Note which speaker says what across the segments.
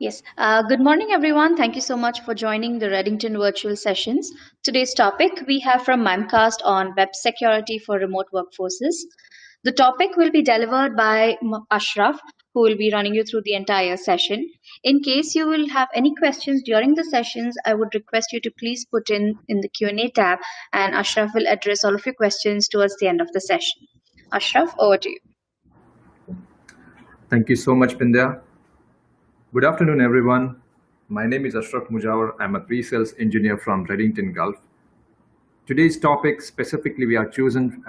Speaker 1: Yes. Good morning, everyone. Thank you so much for joining the Redington virtual sessions. Today's topic we have from Mimecast on web security for remote workforces. The topic will be delivered by Ashraf, who will be running you through the entire session. In case you will have any questions during the sessions, I would request you to please put in the Q&A tab, and Ashraf will address all of your questions towards the end of the session. Ashraf, over to you.
Speaker 2: Thank you so much, Pindya. Good afternoon, everyone. My name is Ashraf Mujawar. I'm a pre-sales engineer from Redington Gulf. Today's topic specifically we are chosen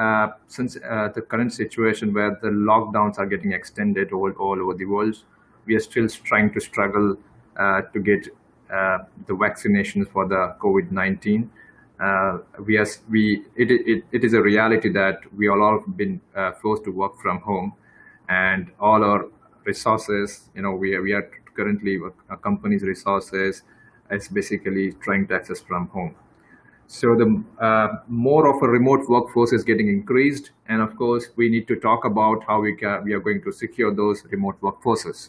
Speaker 2: since the current situation where the lockdowns are getting extended all over the world. We are still trying to struggle to get the vaccinations for the COVID-19. It is a reality that we all have been forced to work from home, and all our resources, we are currently a company's resources is basically trying to access from home. So the more of a remote workforce is getting increased, and of course we need to talk about how we are going to secure those remote workforces.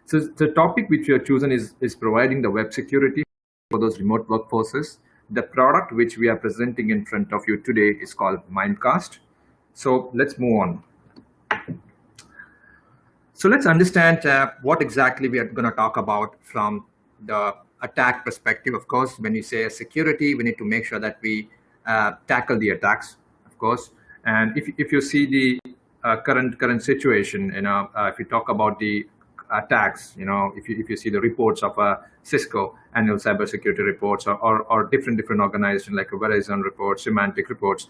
Speaker 2: So the topic which we have chosen is providing the web security for those remote workforces. The product which we are presenting in front of you today is called Mimecast. So let's move on. So let's understand what exactly we are going to talk about from the attack perspective. Of course, when you say security, we need to make sure that we tackle the attacks, of course. And if you see the current situation, if you talk about the attacks, if you see the reports of Cisco annual cybersecurity reports or different organizations like Verizon reports, Symantec reports,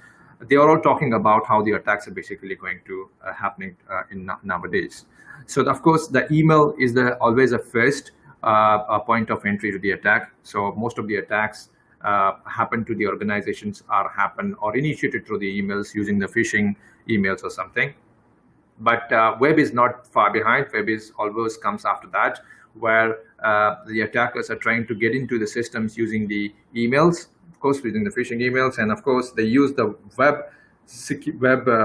Speaker 2: they are all talking about how the attacks are basically going to happening in nowadays. So of course, the email is always a first point of entry to the attack. So most of the attacks happen to the organizations or initiated through the emails using the phishing emails or something. But web is not far behind. Web is always comes after that, where the attackers are trying to get into the systems using the emails, of course, using the phishing emails, and of course they use the web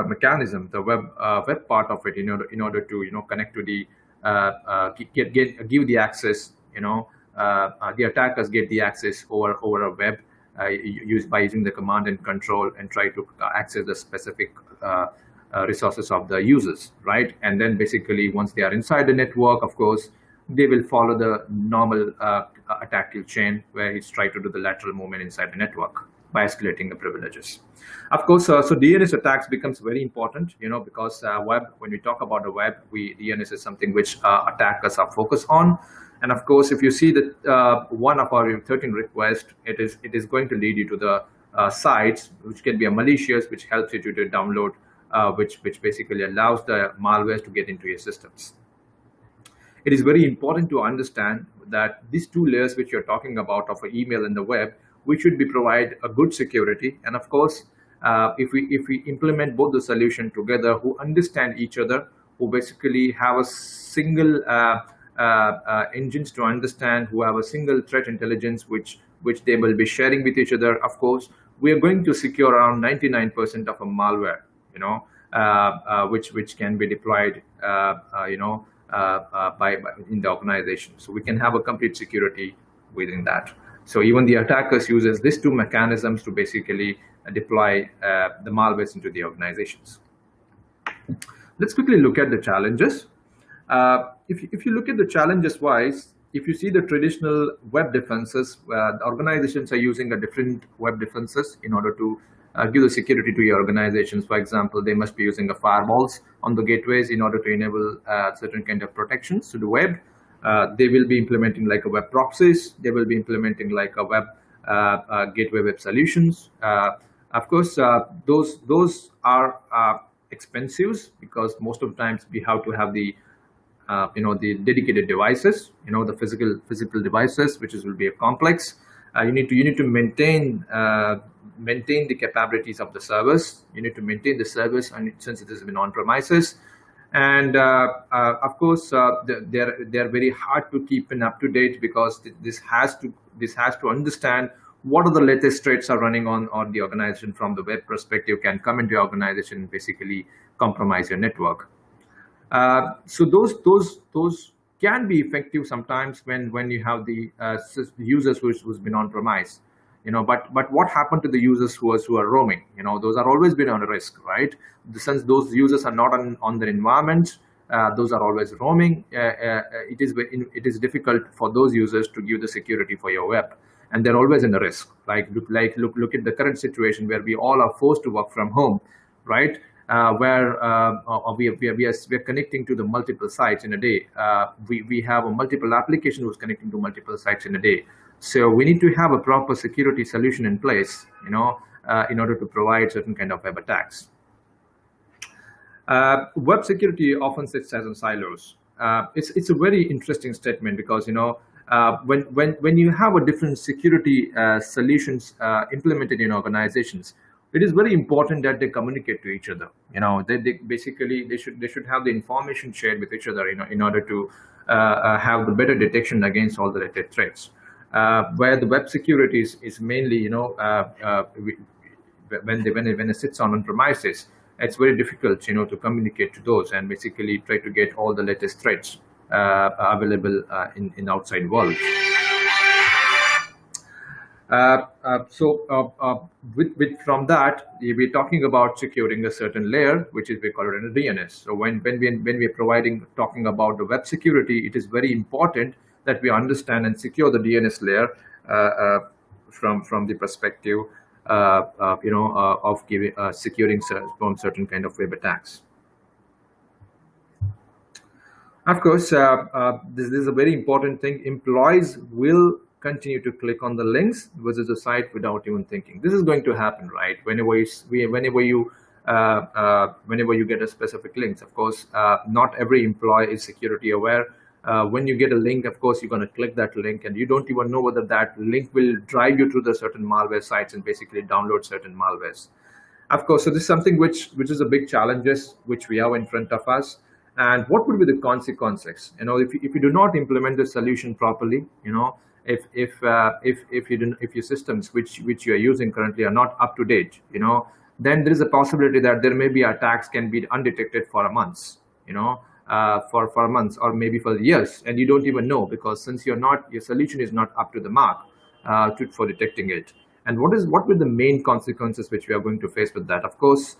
Speaker 2: mechanism, the web part of it, in order to connect to the give the access. The attackers get the access over a web by using the command and control and try to access the specific resources of the users, right? And then basically once they are inside the network, of course, they will follow the normal attack kill chain where it's trying to do the lateral movement inside the network by escalating the privileges. Of course, so DNS attacks becomes very important, because web, when we talk about the web, DNS is something which attackers are focused on. And of course, if you see that one of our 13 requests, it is going to lead you to the sites, which can be a malicious, which helps you to download, which basically allows the malware to get into your systems. It is very important to understand that these two layers which you're talking about of an email and the web, we should be provide a good security. And of course, if we implement both the solution together, who understand each other, who basically have a single engines to understand, who have a single threat intelligence, which they will be sharing with each other, of course, we are going to secure around 99% of a malware, which can be deployed, by in the organization. So we can have a complete security within that. So even the attackers uses these two mechanisms to basically deploy the malwares into the organizations. Let's quickly look at the challenges. If you look at the challenges wise, if you see the traditional web defenses, the organizations are using a different web defenses in order to give the security to your organizations. For example, they must be using a firewalls on the gateways in order to enable certain kind of protections to the web. They will be implementing like a web proxies. They will be implementing like a web gateway web solutions. Of course, those are expensive, because most of the times we have to have the the dedicated devices, the physical devices, which will be a complex. You need to maintain the capabilities of the servers. You need to maintain the service, and since it has been on premises, and of course they're very hard to keep up to date, because this has to understand what are the latest threats are running on the organization from the web perspective, can come into your organization and basically compromise your network. So those can be effective sometimes when you have the users who's been on premise. But what happened to the users who are roaming? Those are always been on a risk, right? Since those users are not on their environment, those are always roaming. It is difficult for those users to give the security for your web, and they're always in a risk. Look at the current situation where we all are forced to work from home, right? Where we are connecting to the multiple sites in a day. We have a multiple application who's connecting to multiple sites in a day. So we need to have a proper security solution in place, in order to provide certain kind of web attacks. Web security often sits as in silos. It's a very interesting statement because when you have a different security solutions implemented in organizations, it is very important that they communicate to each other. They should have the information shared with each other, in order to have the better detection against all the related threats. Where the web security is mainly, when it sits on premises, it's very difficult, to communicate to those and basically try to get all the latest threats available in outside world. From that, we're talking about securing a certain layer, which is we call it a DNS. So when we're talking about the web security, it is very important that we understand and secure the DNS layer from the perspective of giving securing from certain kind of web attacks. Of course, this is a very important thing. Employees will continue to click on the links visit the site without even thinking. This is going to happen, right? Whenever you get a specific links, of course, not every employee is security aware. When you get a link, of course, you're going to click that link, and you don't even know whether that link will drive you to the certain malware sites and basically download certain malwares. Of course, so this is something which is a big challenges which we have in front of us. And what would be the consequences? If you do not implement the solution properly, if your systems which you are using currently are not up to date, then there is a possibility that there may be attacks can be undetected for a month, for months or maybe for years, and you don't even know, because since your solution is not up to the mark for detecting it. And what were the main consequences which we are going to face with that? Of course,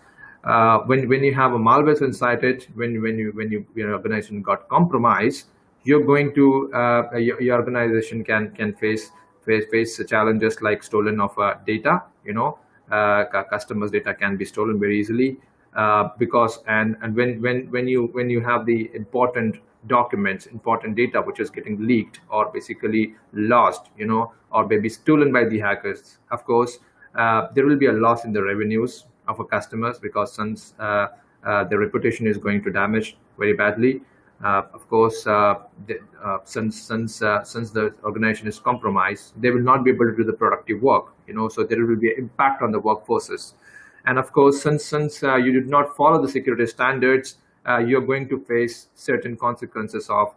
Speaker 2: when you have a malware inside it, when your organization got compromised, you're going to your organization can face challenges like stolen of data. Customers' data can be stolen very easily, because when you have the important documents, important data which is getting leaked or basically lost, or maybe stolen by the hackers, of course, there will be a loss in the revenues of our customers, because since their reputation is going to damage very badly. Of course, since the organization is compromised, they will not be able to do the productive work. So there will be an impact on the workforces. And of course, since you did not follow the security standards, you're going to face certain consequences of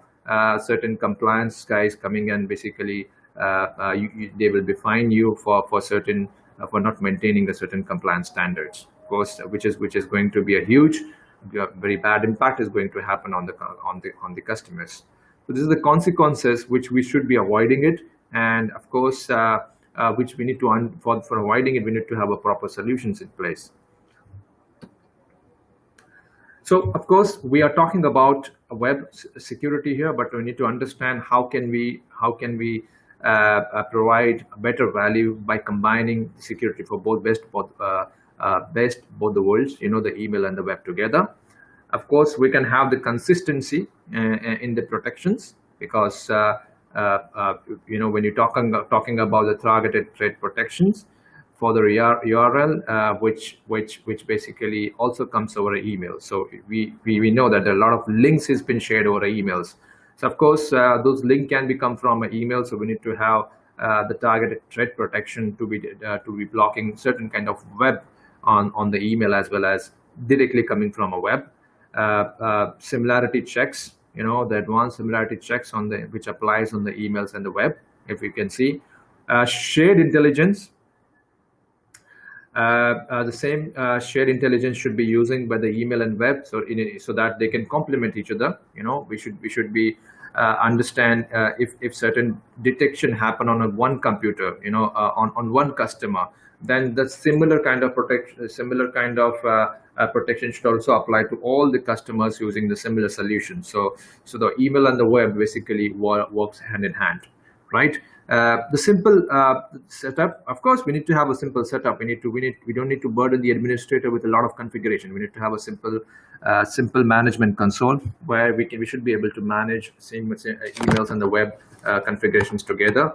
Speaker 2: certain compliance guys coming and basically they will be fine you for not maintaining a certain compliance standards. Of course, which is going to be a huge, very bad impact is going to happen on the customers. So this is the consequences which we should be avoiding it, and of course, which we need to for avoiding it, we need to have a proper solutions in place. So of course, we are talking about web security here, but we need to understand how can we provide better value by combining security for both both the worlds, the email and the web together. Of course, we can have the consistency in the protections, because when you're talking about the targeted threat protections for the URL, which basically also comes over email. So we know that a lot of links has been shared over emails. So of course, those links can come from an email. So we need to have the targeted threat protection to be blocking certain kind of web on the email, as well as directly coming from a web. Similarity checks, the advanced similarity checks which applies on the emails and the web, if you can see. Shared intelligence. The same shared intelligence should be using by the email and web, so that they can complement each other. We should be understand if certain detection happen on one computer, on one customer, then the similar kind of protection should also apply to all the customers using the similar solution. So the email and the web basically works hand in hand, right? The simple setup, of course, we need to have a simple setup. We don't need to burden the administrator with a lot of configuration. We need to have a simple management console where we should be able to manage emails and the web configurations together.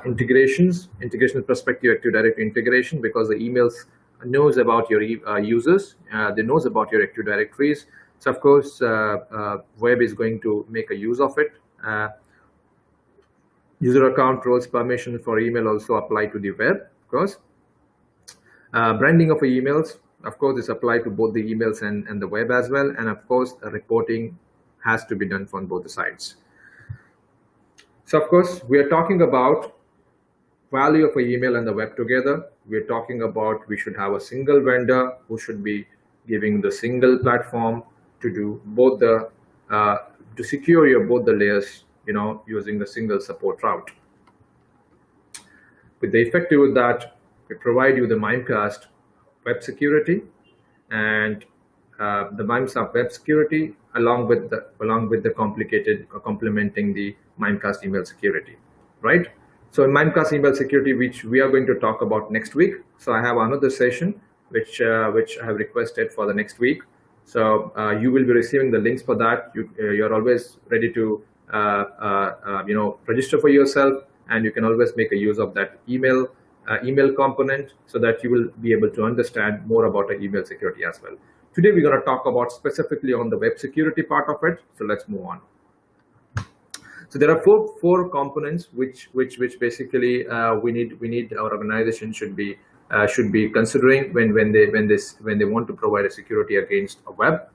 Speaker 2: Integration perspective, Active Directory integration, because the emails knows about your users, they knows about your Active Directories. So of course, web is going to make a use of it. User account roles permission for email also apply to the web, of course. Branding of emails, of course, is applied to both the emails and the web as well. And of course, reporting has to be done from both the sides. So of course, we are talking about value of an email and the web together. We're talking about we should have a single vendor who should be giving the single platform to do both the to secure both the layers, using the single support route. With the effective with that, we provide you the Mimecast web security and the Mimecast web security along with the complementing the Mimecast email security, right? So in Mimecast email security, which we are going to talk about next week. So I have another session which I have requested for the next week. So you will be receiving the links for that. You're always ready to register for yourself, and you can always make a use of that email component so that you will be able to understand more about the email security as well. Today we're going to talk about specifically on the web security part of it. So let's move on. So there are four components which basically we need our organization should be considering when they want to provide a security against a web.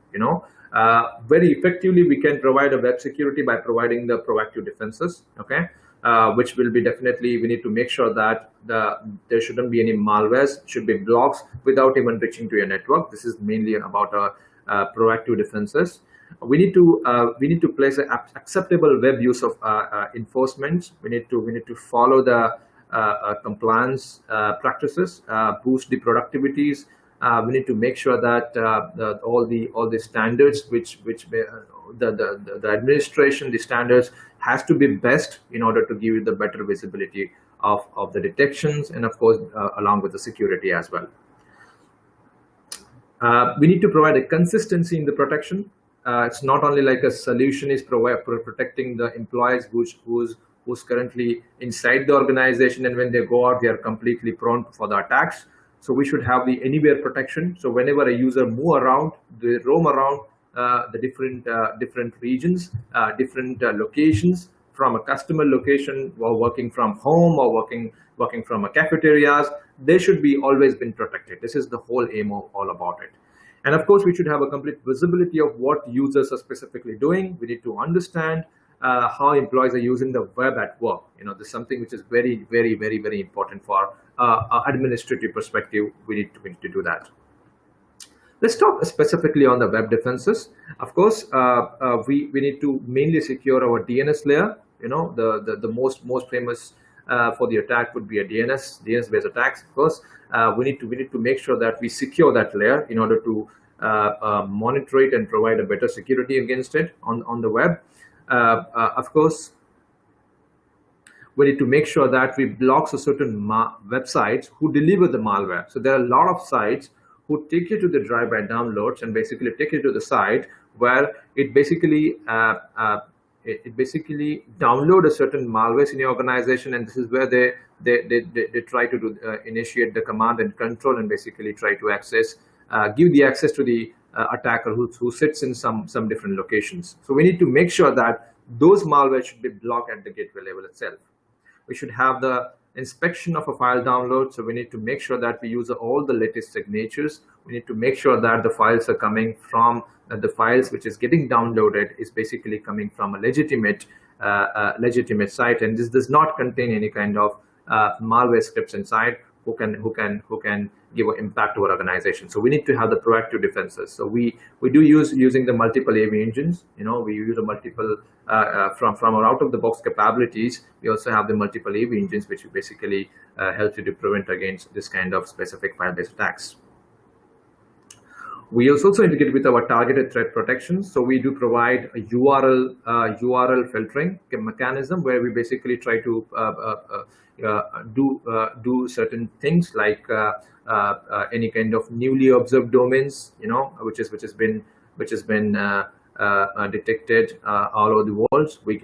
Speaker 2: Very effectively we can provide a web security by providing the proactive defenses, okay, which will be definitely, we need to make sure that there shouldn't be any malwares, should be blocks without even reaching to your network. This is mainly about proactive defenses. We need to place an acceptable web use of enforcement. We need to follow the compliance practices, boost the productivities. We need to make sure that all the standards which the administration, the standards has to be best in order to give you the better visibility of the detections, and of course along with the security as well. We need to provide a consistency in the protection. It's not only like a solution is protecting the employees who's currently inside the organization, and when they go out, they are completely prone for the attacks. So we should have the anywhere protection. So whenever a user they roam around the different regions, different locations, from a customer location, or working from home, or working from a cafeterias, they should be always been protected. This is the whole aim of all about it. And of course, we should have a complete visibility of what users are specifically doing. We need to understand how employees are using the web at work. This is something which is very, very, very, very important for administrative perspective. We need to do that. Let's talk specifically on the web defenses. Of course, we need to mainly secure our DNS layer. The most famous for the attack would be a DNS-based attacks. Of course, we need to make sure that we secure that layer in order to monitor it and provide a better security against it on the web. Of course, we need to make sure that we block certain websites who deliver the malware. So there are a lot of sites who take you to the drive-by downloads and basically take you to the site where it basically download a certain malware in your organization, and this is where they try to initiate the command and control and basically try to access, give the access to the attacker who sits in some different locations. So we need to make sure that those malware should be blocked at the gateway level itself. We should have the inspection of a file download. So we need to make sure that we use all the latest signatures. We need to make sure that the files are coming from the files which is getting downloaded is basically coming from a legitimate site, and this does not contain any kind of malware scripts inside. who can give an impact to our organization. So we need to have the proactive defenses. So we do using the multiple AV engines. We use a multiple from our out of the box capabilities. We also have the multiple AV engines, which basically help you to prevent against this kind of specific file-based attacks. We also integrate with our targeted threat protection. So we do provide a URL filtering mechanism where we basically try to do certain things like any kind of newly observed domains, which has been detected all over the world. We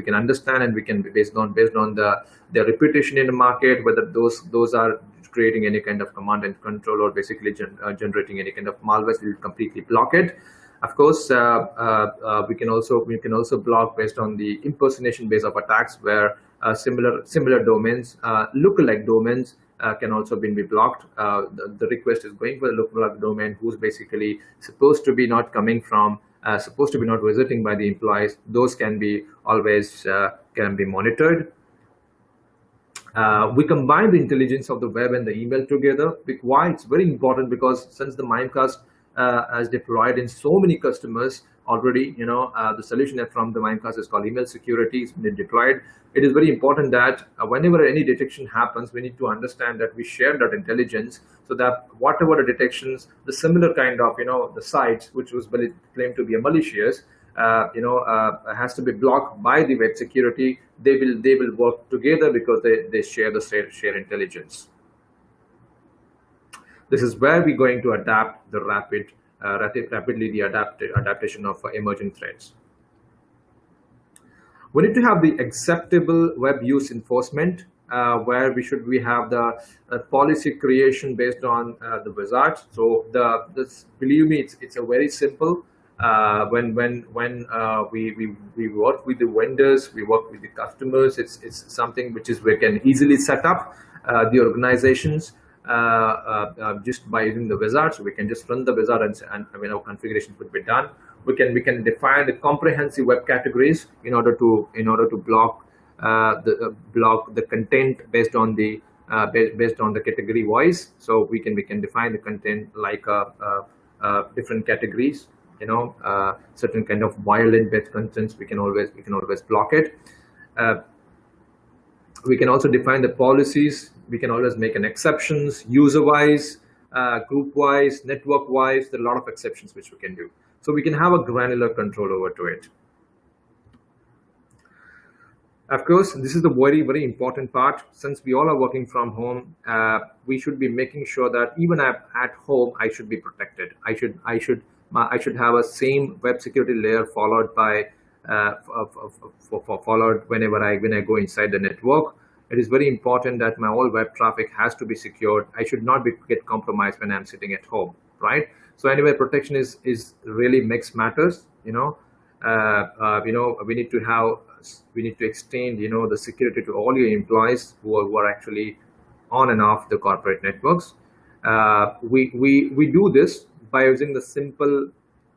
Speaker 2: can understand, and we can based on their reputation in the market, whether those are creating any kind of command and control or basically generating any kind of malware. We will completely block it. Of course, we can also block based on the impersonation base of attacks, where similar domains, lookalike domains, can also be blocked. The request is going for the lookalike domain who's basically supposed to be not coming from, supposed to be not visiting by the employees. Those can be always can be monitored. We combine the intelligence of the web and the email together. Why? It's very important because since the Mimecast has deployed in so many customers already, the solution from the Mimecast is called email security. It's been deployed. It is very important that whenever any detection happens, we need to understand that we share that intelligence, so that whatever the detections, the similar kind of, the sites which was claimed to be a malicious, has to be blocked by the web security. They will work together because they share the share intelligence. This is where we're going to adapt the rapidly the adaptation of emerging threats. We need to have the acceptable web use enforcement, where we have the policy creation based on the wizards. So believe me, it's a very simple. When we work with the vendors, we work with the customers, it's something which we can easily set up the organizations just by using the wizard. So we can just run the wizard and our configurations would be done. We can define the comprehensive web categories in order to block the content based on the category wise. So we can define the content like different categories. Certain kind of violent web contents, we can always block it. We can also define the policies. We can always make an exceptions, user-wise, group-wise, network-wise. There are a lot of exceptions which we can do. So we can have a granular control over to it. Of course, this is the very, very important part. Since we all are working from home, we should be making sure that even at home, I should be protected. I should have a same web security layer followed by followed whenever I go inside the network. It is very important that my all web traffic has to be secured. I should not get compromised when I'm sitting at home, right? So anyway, protection is really makes matters. We need to extend the security to all your employees who are actually on and off the corporate networks. We do this by using the simple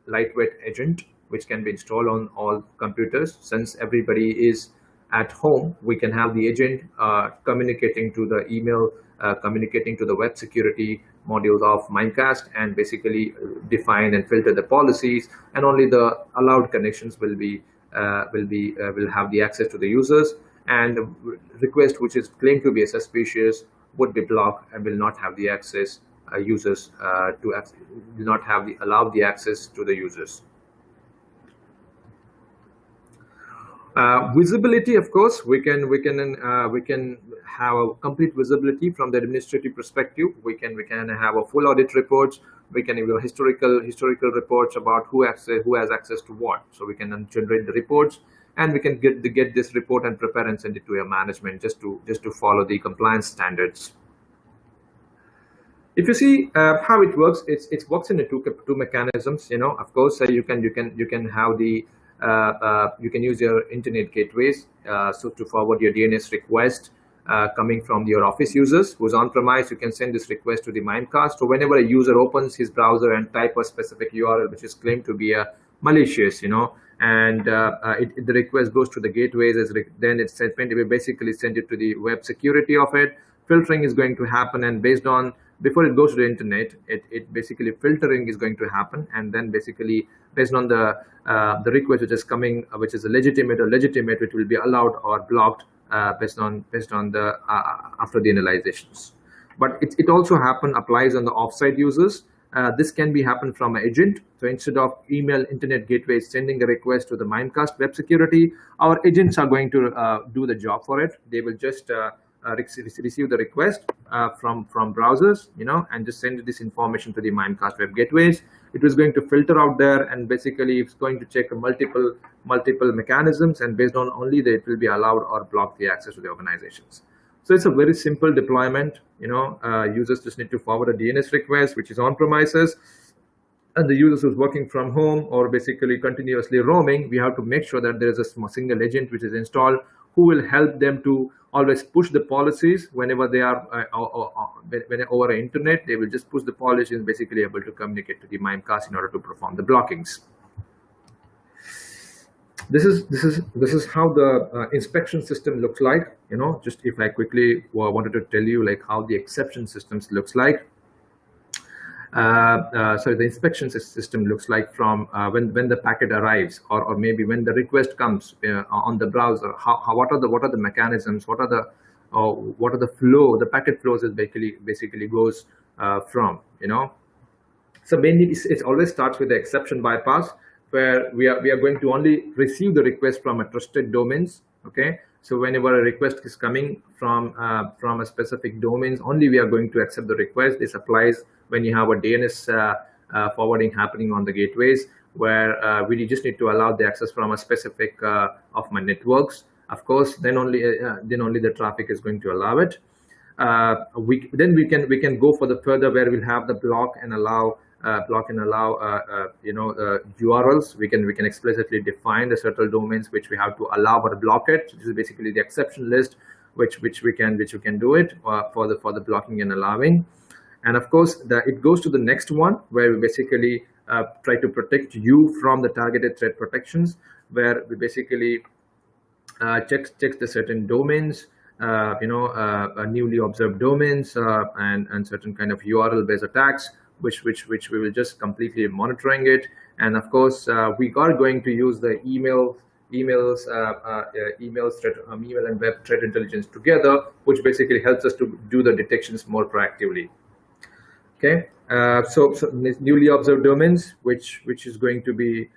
Speaker 2: lightweight agent, which can be installed on all computers. Since everybody is at home, we can have the agent communicating to the email, communicating to the web security modules of Mimecast, and basically define and filter the policies, and only the allowed connections will have the access to the users, and request which is claimed to be suspicious would be blocked and will not have the access. Users will not have allow the access to the users. Visibility, of course, we can have a complete visibility from the administrative perspective. We can have a full audit reports. We can have historical reports about who has access to what. So we can then generate the reports, and we can get this report and prepare and send it to your management just to follow the compliance standards. If you see how it works, it works in two mechanisms. Of course, you can have the you can use your internet gateways so to forward your DNS request coming from your office users who's on premise. You can send this request to the Mimecast. So whenever a user opens his browser and type a specific URL which is claimed to be a malicious, and the request goes to the gateways, then it's sent, we basically send it to the web security of it. filtering is going to happen, and based on, before it goes to the internet, it basically filtering is going to happen, and then basically based on the request which is coming, which is a legitimate or legitimate, which will be allowed or blocked based on the after the analyzations. But it also applies on the offsite users. This can be happen from an agent. So instead of email internet gateways sending a request to the Mimecast web security, our agents are going to do the job for it. They will just receive the request from browsers, and just send this information to the Mimecast web gateways. It was going to filter out there, and basically it's going to check multiple mechanisms, and based on only that it will be allowed or block the access to the organizations. So it's a very simple deployment. Users just need to forward a DNS request, which is on premises, and the users who's working from home or basically continuously roaming, we have to make sure that there is a single agent which is installed who will help them to always push the policies whenever they are over the internet. They will just push the policies and basically able to communicate to the Mimecast in order to perform the blockings. This is how the inspection system looks like. Just if I quickly wanted to tell you like how the exception systems looks like. So the inspection system looks like from when the packet arrives, or maybe when the request comes on the browser. What are the mechanisms? What are the flow? The packet flows is basically goes from. So mainly it always starts with the exception bypass, where we are going to only receive the request from a trusted domains. Okay, so whenever a request is coming from a specific domains, only we are going to accept the request. This applies when you have a DNS forwarding happening on the gateways, where we just need to allow the access from a specific of my networks. Of course, then only the traffic is going to allow it. We can go for the further, where we'll have the block and allow URLs. We can explicitly define the certain domains which we have to allow or block it. So this is basically the exception list, which we can do it for the blocking and allowing. And of course, it goes to the next one, where we basically try to protect you from the targeted threat protections, where we basically checks the certain domains, newly observed domains, and certain kind of URL based attacks, which we will just completely monitoring it. And of course, we are going to use the email and web threat intelligence together, which basically helps us to do the detections more proactively. Okay, so newly observed domains, which is going to be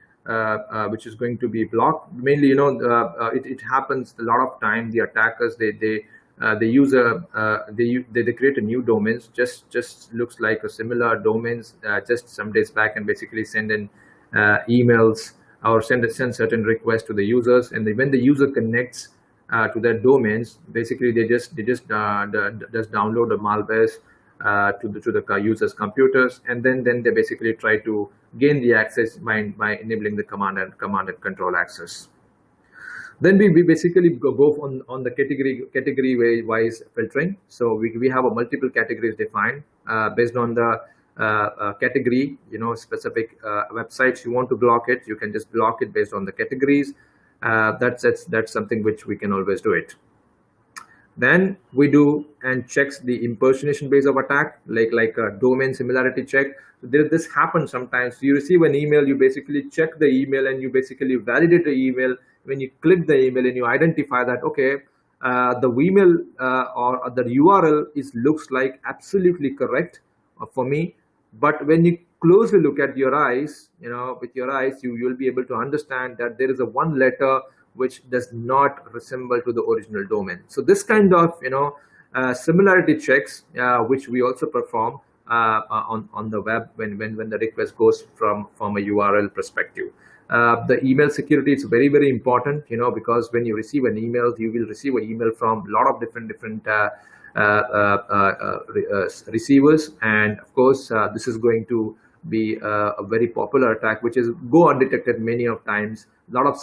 Speaker 2: blocked. Mainly, it happens a lot of time. The attackers they create a new domains, just looks like a similar domains just some days back, and basically send in emails or send certain requests to the users. And when the user connects to their domains, basically they just download the malwares to the users' computers, and then they basically try to gain the access by enabling the command and control access. Then we basically go on the category wise filtering. So we have a multiple categories defined based on the category. Specific websites you want to block it, you can just block it based on the categories. That's something which we can always do it. Then we do and checks the impersonation base of attack, like a domain similarity check. This happens sometimes. You receive an email, you basically check the email, and you basically validate the email. When you click the email and you identify that, okay, the email or the URL looks like absolutely correct for me, but when you closely look at your eyes, with your eyes, you'll be able to understand that there is a one letter which does not resemble to the original domain. So this kind of similarity checks, which we also perform on the web when the request goes from a URL perspective. The email security is very, very important, because when you receive an email, you will receive an email from a lot of different receivers, and of course this is going to be a very popular attack, which is go undetected many of times. Lot of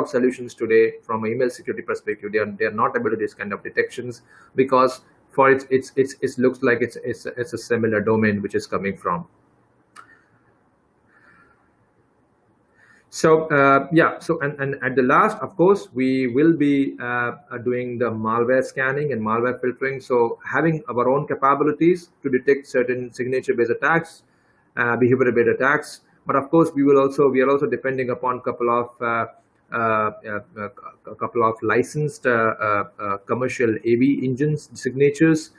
Speaker 2: solutions today from an email security perspective, they are not able to do this kind of detections, because for it looks like it's a similar domain which is coming from. So yeah, so and at the last, of course, we will be doing the malware scanning and malware filtering. So having our own capabilities to detect certain signature-based attacks, behavior-based attacks. But of course, we are also depending upon a couple of licensed commercial AV engines signatures,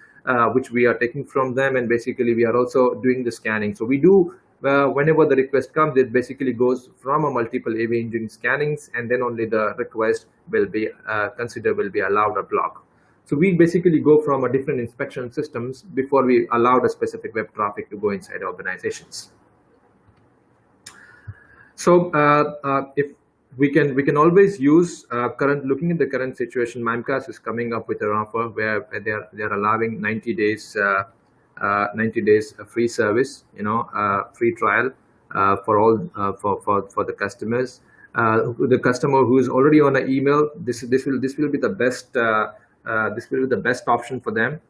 Speaker 2: which we are taking from them, and basically we are also doing the scanning. So we do whenever the request comes, it basically goes from a multiple AV engine scannings, and then only the request will be considered will be allowed or blocked. So we basically go from a different inspection systems before we allow the specific web traffic to go inside organizations. So if we can always use looking at the current situation. Mimecast is coming up with an offer where they're allowing 90 days 90 days free service, free trial for all for the customers. The customer who is already on an email, this will be the best option for them.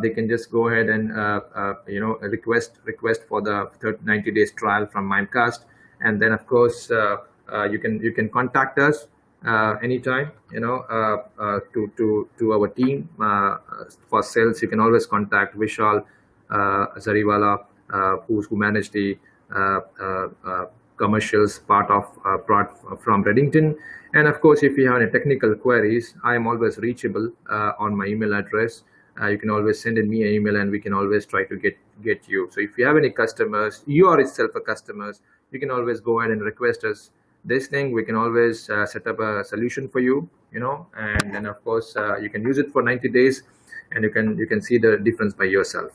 Speaker 2: They can just go ahead and request for the 90 days trial from Mimecast, and then of course you can contact us anytime, to our team for sales. You can always contact Vishal Zariwala, who managed the commercials part from Redington. And of course, if you have any technical queries, I am always reachable on my email address. You can always send me an email, and we can always try to get you. So if you have any customers, you are itself a customers, you can always go ahead and request us this thing. We can always set up a solution for you, and then of course you can use it for 90 days, and you can see the difference by yourself.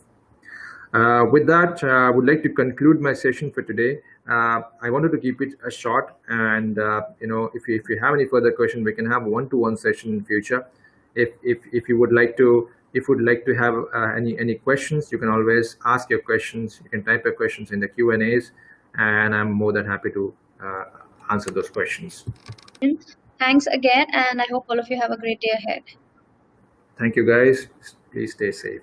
Speaker 2: With that, I would like to conclude my session for today. I wanted to keep it short, and if you have any further questions, we can have one-to-one session in future. If you would like to have any questions, you can always ask your questions. You can type your questions in the Q&As, and I'm more than happy to answer those questions.
Speaker 1: Thanks again, and I hope all of you have a great day ahead.
Speaker 2: Thank you, guys. Please stay safe.